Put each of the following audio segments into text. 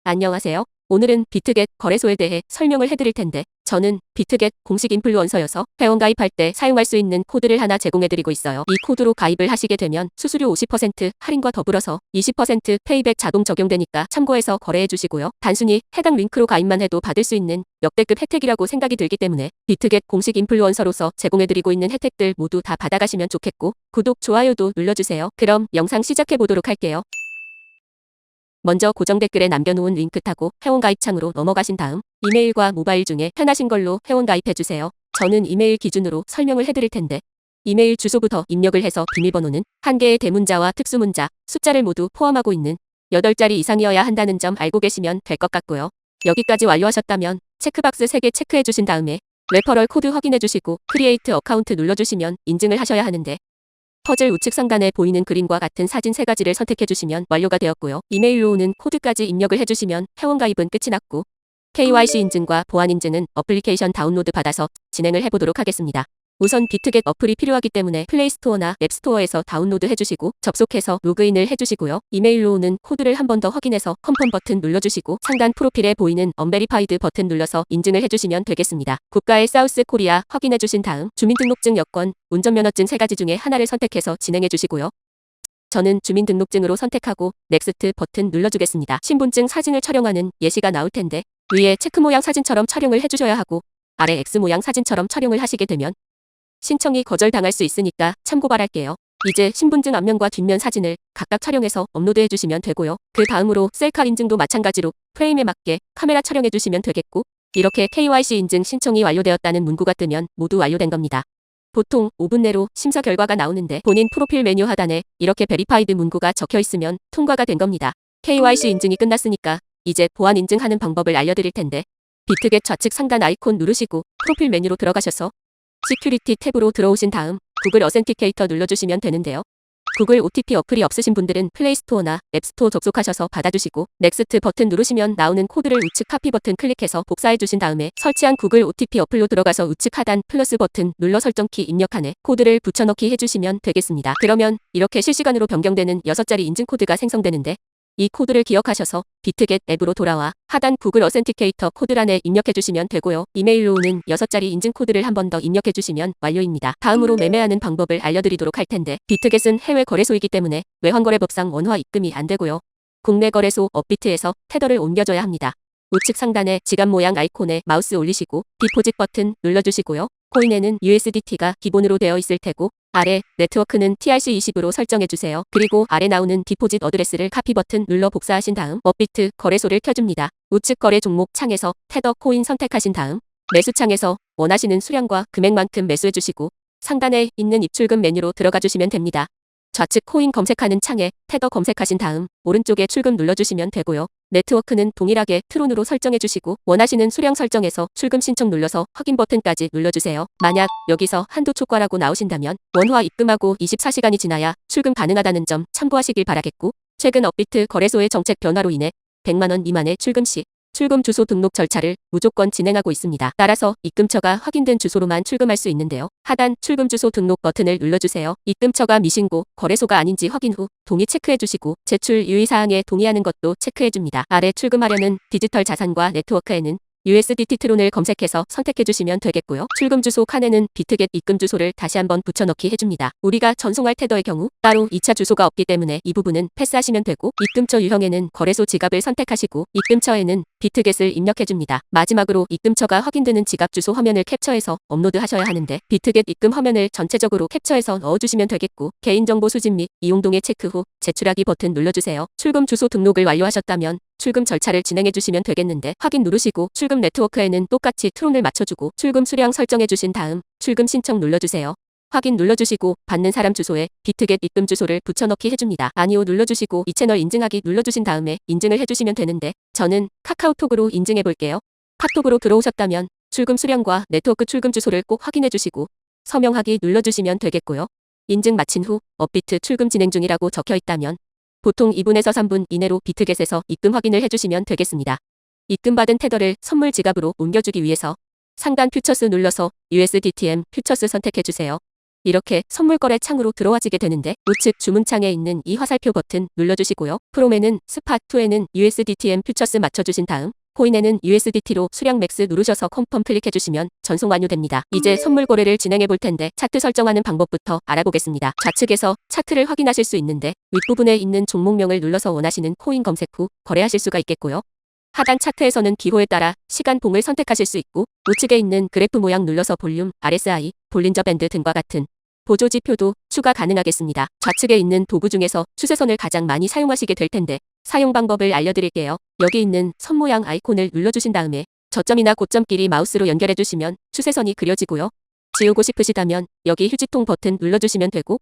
안녕하세요. 오늘은 비트겟 거래소에 대해 설명을 해드릴 텐데 저는 비트겟 공식 인플루언서여서 회원가입할 때 사용할 수 있는 코드를 하나 제공해드리고 있어요. 이 코드로 가입을 하시게 되면 수수료 50% 할인과 더불어서 20% 페이백 자동 적용되니까 참고해서 거래해주시고요. 단순히 해당 링크로 가입만 해도 받을 수 있는 역대급 혜택이라고 생각이 들기 때문에 비트겟 공식 인플루언서로서 제공해드리고 있는 혜택들 모두 다 받아가시면 좋겠고 구독, 좋아요도 눌러주세요. 그럼 영상 시작해보도록 할게요. 먼저 고정 댓글에 남겨놓은 링크 타고 회원가입 창으로 넘어가신 다음 이메일과 모바일 중에 편하신 걸로 회원가입해주세요. 저는 이메일 기준으로 설명을 해드릴 텐데 이메일 주소부터 입력을 해서 비밀번호는 한 개의 대문자와 특수문자, 숫자를 모두 포함하고 있는 8자리 이상이어야 한다는 점 알고 계시면 될 것 같고요. 여기까지 완료하셨다면 체크박스 3개 체크해 주신 다음에 레퍼럴 코드 확인해 주시고 크리에이트 어카운트 눌러주시면 인증을 하셔야 하는데 퍼즐 우측 상단에 보이는 그림과 같은 사진 3가지를 선택해주시면 완료가 되었고요. 이메일로 오는 코드까지 입력을 해주시면 회원가입은 끝이 났고 KYC 인증과 보안 인증은 어플리케이션 다운로드 받아서 진행을 해보도록 하겠습니다. 우선 비트겟 어플이 필요하기 때문에 플레이스토어나 앱스토어에서 다운로드 해주시고 접속해서 로그인을 해주시고요. 이메일로 오는 코드를 한 번 더 확인해서 컨펌 버튼 눌러주시고 상단 프로필에 보이는 언베리파이드 버튼 눌러서 인증을 해주시면 되겠습니다. 국가의 사우스 코리아 확인해주신 다음 주민등록증 여권, 운전면허증 3가지 중에 하나를 선택해서 진행해주시고요. 저는 주민등록증으로 선택하고 넥스트 버튼 눌러주겠습니다. 신분증 사진을 촬영하는 예시가 나올 텐데 위에 체크 모양 사진처럼 촬영을 해주셔야 하고 아래 X 모양 사진처럼 촬영을 하시게 되면 신청이 거절당할 수 있으니까 참고 바랄게요. 이제 신분증 앞면과 뒷면 사진을 각각 촬영해서 업로드해 주시면 되고요. 그 다음으로 셀카 인증도 마찬가지로 프레임에 맞게 카메라 촬영해 주시면 되겠고 이렇게 KYC 인증 신청이 완료되었다는 문구가 뜨면 모두 완료된 겁니다. 보통 5분 내로 심사 결과가 나오는데 본인 프로필 메뉴 하단에 이렇게 베리파이드 문구가 적혀 있으면 통과가 된 겁니다. KYC 인증이 끝났으니까 이제 보안 인증하는 방법을 알려드릴 텐데 비트겟 좌측 상단 아이콘 누르시고 프로필 메뉴로 들어가셔서 시큐리티 탭으로 들어오신 다음 구글 어센티케이터 눌러주시면 되는데요. 구글 OTP 어플이 없으신 분들은 플레이스토어나 앱스토어 접속하셔서 받아주시고 넥스트 버튼 누르시면 나오는 코드를 우측 카피 버튼 클릭해서 복사해주신 다음에 설치한 구글 OTP 어플로 들어가서 우측 하단 플러스 버튼 눌러 설정키 입력한에 코드를 붙여넣기 해주시면 되겠습니다. 그러면 이렇게 실시간으로 변경되는 6자리 인증 코드가 생성되는데 이 코드를 기억하셔서 비트겟 앱으로 돌아와 하단 구글 어센티케이터 코드란에 입력해주시면 되고요. 이메일로 오는 6자리 인증 코드를 한 번 더 입력해주시면 완료입니다. 다음으로 매매하는 방법을 알려드리도록 할 텐데 비트겟은 해외 거래소이기 때문에 외환거래법상 원화 입금이 안 되고요. 국내 거래소 업비트에서 테더를 옮겨줘야 합니다. 우측 상단에 지갑 모양 아이콘에 마우스 올리시고 디포짓 버튼 눌러주시고요. 코인에는 USDT가 기본으로 되어 있을 테고 아래 네트워크는 TRC20으로 설정해주세요. 그리고 아래 나오는 디포짓 어드레스를 카피 버튼 눌러 복사하신 다음 업비트 거래소를 켜줍니다. 우측 거래 종목 창에서 테더 코인 선택하신 다음 매수 창에서 원하시는 수량과 금액만큼 매수해주시고 상단에 있는 입출금 메뉴로 들어가 주시면 됩니다. 좌측 코인 검색하는 창에 테더 검색하신 다음 오른쪽에 출금 눌러주시면 되고요. 네트워크는 동일하게 트론으로 설정해주시고 원하시는 수량 설정해서 출금 신청 눌러서 확인 버튼까지 눌러주세요. 만약 여기서 한도 초과라고 나오신다면 원화 입금하고 24시간이 지나야 출금 가능하다는 점 참고하시길 바라겠고 최근 업비트 거래소의 정책 변화로 인해 100만원 미만의 출금 시 출금 주소 등록 절차를 무조건 진행하고 있습니다. 따라서 입금처가 확인된 주소로만 출금할 수 있는데요. 하단 출금 주소 등록 버튼을 눌러주세요. 입금처가 미신고, 거래소가 아닌지 확인 후 동의 체크해주시고 제출 유의사항에 동의하는 것도 체크해줍니다. 아래 출금하려는 디지털 자산과 네트워크에는 USDT 트론을 검색해서 선택해주시면 되겠고요. 출금 주소 칸에는 비트겟 입금 주소를 다시 한번 붙여넣기 해줍니다. 우리가 전송할 테더의 경우 따로 2차 주소가 없기 때문에 이 부분은 패스하시면 되고 입금처 유형에는 거래소 지갑을 선택하시고 입금처에는 비트겟을 입력해줍니다. 마지막으로 입금처가 확인되는 지갑 주소 화면을 캡처해서 업로드하셔야 하는데 비트겟 입금 화면을 전체적으로 캡처해서 넣어주시면 되겠고 개인정보 수집 및 이용동의 체크 후 제출하기 버튼 눌러주세요. 출금 주소 등록을 완료하셨다면 출금 절차를 진행해주시면 되겠는데 확인 누르시고 출금 네트워크에는 똑같이 트론을 맞춰주고 출금 수량 설정해주신 다음 출금 신청 눌러주세요. 확인 눌러주시고 받는 사람 주소에 비트겟 입금 주소를 붙여넣기 해줍니다. 아니요 눌러주시고 이 채널 인증하기 눌러주신 다음에 인증을 해주시면 되는데 저는 카카오톡으로 인증해볼게요. 카톡으로 들어오셨다면 출금 수량과 네트워크 출금 주소를 꼭 확인해주시고 서명하기 눌러주시면 되겠고요. 인증 마친 후 업비트 출금 진행 중이라고 적혀있다면 보통 2분에서 3분 이내로 비트겟에서 입금 확인을 해주시면 되겠습니다. 입금받은 테더를 선물 지갑으로 옮겨주기 위해서 상단 퓨처스 눌러서 USDTM 퓨처스 선택해주세요. 이렇게 선물 거래 창으로 들어와지게 되는데 우측 주문창에 있는 이 화살표 버튼 눌러주시고요. 프롬에는 스팟2에는 USDTM 퓨처스 맞춰주신 다음 코인에는 USDT로 수량 맥스 누르셔서 컨펌 클릭해주시면 전송 완료됩니다. 이제 선물 거래를 진행해 볼 텐데 차트 설정하는 방법부터 알아보겠습니다. 좌측에서 차트를 확인하실 수 있는데 윗부분에 있는 종목명을 눌러서 원하시는 코인 검색 후 거래하실 수가 있겠고요. 하단 차트에서는 기호에 따라 시간봉을 선택하실 수 있고 우측에 있는 그래프 모양 눌러서 볼륨, RSI, 볼린저 밴드 등과 같은 보조 지표도 추가 가능하겠습니다. 좌측에 있는 도구 중에서 추세선을 가장 많이 사용하시게 될 텐데 사용 방법을 알려드릴게요. 여기 있는 선 모양 아이콘을 눌러주신 다음에 저점이나 고점끼리 마우스로 연결해 주시면 추세선이 그려지고요. 지우고 싶으시다면 여기 휴지통 버튼 눌러주시면 되고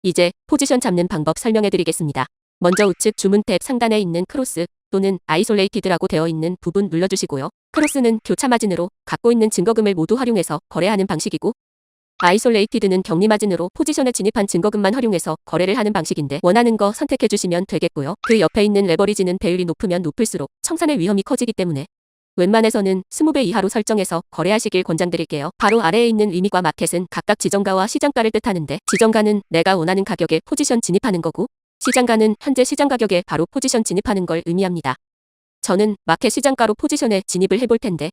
이제 포지션 잡는 방법 설명해 드리겠습니다. 먼저 우측 주문 탭 상단에 있는 크로스 또는 아이솔레이티드라고 되어 있는 부분 눌러주시고요. 크로스는 교차 마진으로 갖고 있는 증거금을 모두 활용해서 거래하는 방식이고 아이솔레이티드는 격리 마진으로 포지션에 진입한 증거금만 활용해서 거래를 하는 방식인데 원하는 거 선택해 주시면 되겠고요. 그 옆에 있는 레버리지는 배율이 높으면 높을수록 청산의 위험이 커지기 때문에 웬만해서는 20배 이하로 설정해서 거래하시길 권장드릴게요. 바로 아래에 있는 리밋과 마켓은 각각 지정가와 시장가를 뜻하는데 지정가는 내가 원하는 가격에 포지션 진입하는 거고 시장가는 현재 시장 가격에 바로 포지션 진입하는 걸 의미합니다. 저는 마켓 시장가로 포지션에 진입을 해볼 텐데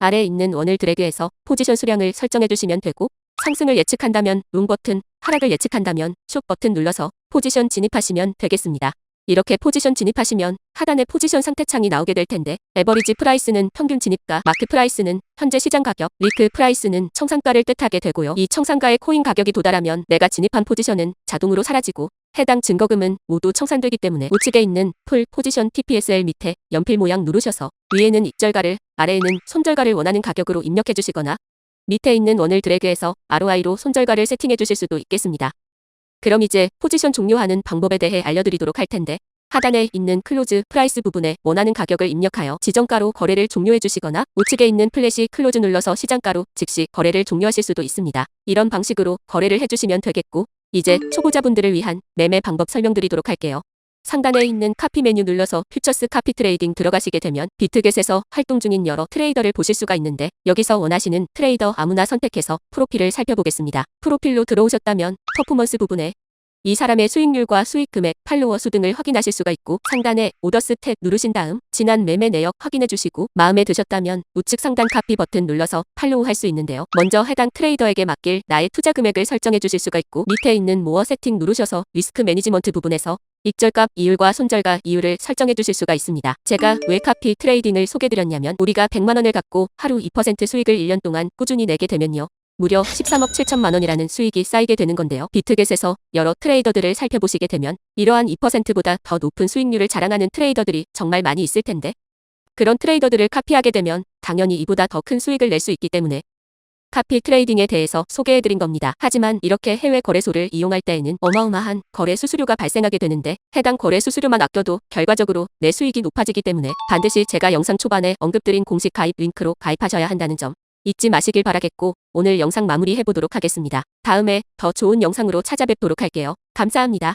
아래에 있는 원을 드래그해서 포지션 수량을 설정해 주시면 되고 상승을 예측한다면 롱 버튼, 하락을 예측한다면 숏 버튼 눌러서 포지션 진입하시면 되겠습니다. 이렇게 포지션 진입하시면 하단에 포지션 상태창이 나오게 될 텐데 에버리지 프라이스는 평균 진입가, 마크 프라이스는 현재 시장 가격, 리크 프라이스는 청산가를 뜻하게 되고요. 이 청산가의 코인 가격이 도달하면 내가 진입한 포지션은 자동으로 사라지고 해당 증거금은 모두 청산되기 때문에 우측에 있는 풀 포지션 TPSL 밑에 연필 모양 누르셔서 위에는 익절가를, 아래에는 손절가를 원하는 가격으로 입력해 주시거나 밑에 있는 원을 드래그해서 ROI로 손절가를 세팅해 주실 수도 있겠습니다. 그럼 이제 포지션 종료하는 방법에 대해 알려드리도록 할 텐데 하단에 있는 클로즈 프라이스 부분에 원하는 가격을 입력하여 지정가로 거래를 종료해 주시거나 우측에 있는 플래시 클로즈 눌러서 시장가로 즉시 거래를 종료하실 수도 있습니다. 이런 방식으로 거래를 해주시면 되겠고 이제 초보자분들을 위한 매매 방법 설명드리도록 할게요. 상단에 있는 카피 메뉴 눌러서 퓨처스 카피 트레이딩 들어가시게 되면 비트겟에서 활동 중인 여러 트레이더를 보실 수가 있는데 여기서 원하시는 트레이더 아무나 선택해서 프로필을 살펴보겠습니다. 프로필로 들어오셨다면 퍼포먼스 부분에 이 사람의 수익률과 수익 금액, 팔로워 수 등을 확인하실 수가 있고 상단에 오더스 탭 누르신 다음 지난 매매 내역 확인해 주시고 마음에 드셨다면 우측 상단 카피 버튼 눌러서 팔로우 할 수 있는데요. 먼저 해당 트레이더에게 맡길 나의 투자 금액을 설정해 주실 수가 있고 밑에 있는 모어 세팅 누르셔서 리스크 매니지먼트 부분에서 익절값 이율과 손절가 이율을 설정해 주실 수가 있습니다. 제가 왜 카피 트레이딩을 소개드렸냐면 우리가 100만 원을 갖고 하루 2% 수익을 1년 동안 꾸준히 내게 되면요. 무려 13억 7천만 원이라는 수익이 쌓이게 되는 건데요. 비트겟에서 여러 트레이더들을 살펴보시게 되면 이러한 2%보다 더 높은 수익률을 자랑하는 트레이더들이 정말 많이 있을 텐데 그런 트레이더들을 카피하게 되면 당연히 이보다 더 큰 수익을 낼 수 있기 때문에 카피 트레이딩에 대해서 소개해드린 겁니다. 하지만 이렇게 해외 거래소를 이용할 때에는 어마어마한 거래 수수료가 발생하게 되는데 해당 거래 수수료만 아껴도 결과적으로 내 수익이 높아지기 때문에 반드시 제가 영상 초반에 언급드린 공식 가입 링크로 가입하셔야 한다는 점 잊지 마시길 바라겠고 오늘 영상 마무리해보도록 하겠습니다. 다음에 더 좋은 영상으로 찾아뵙도록 할게요. 감사합니다.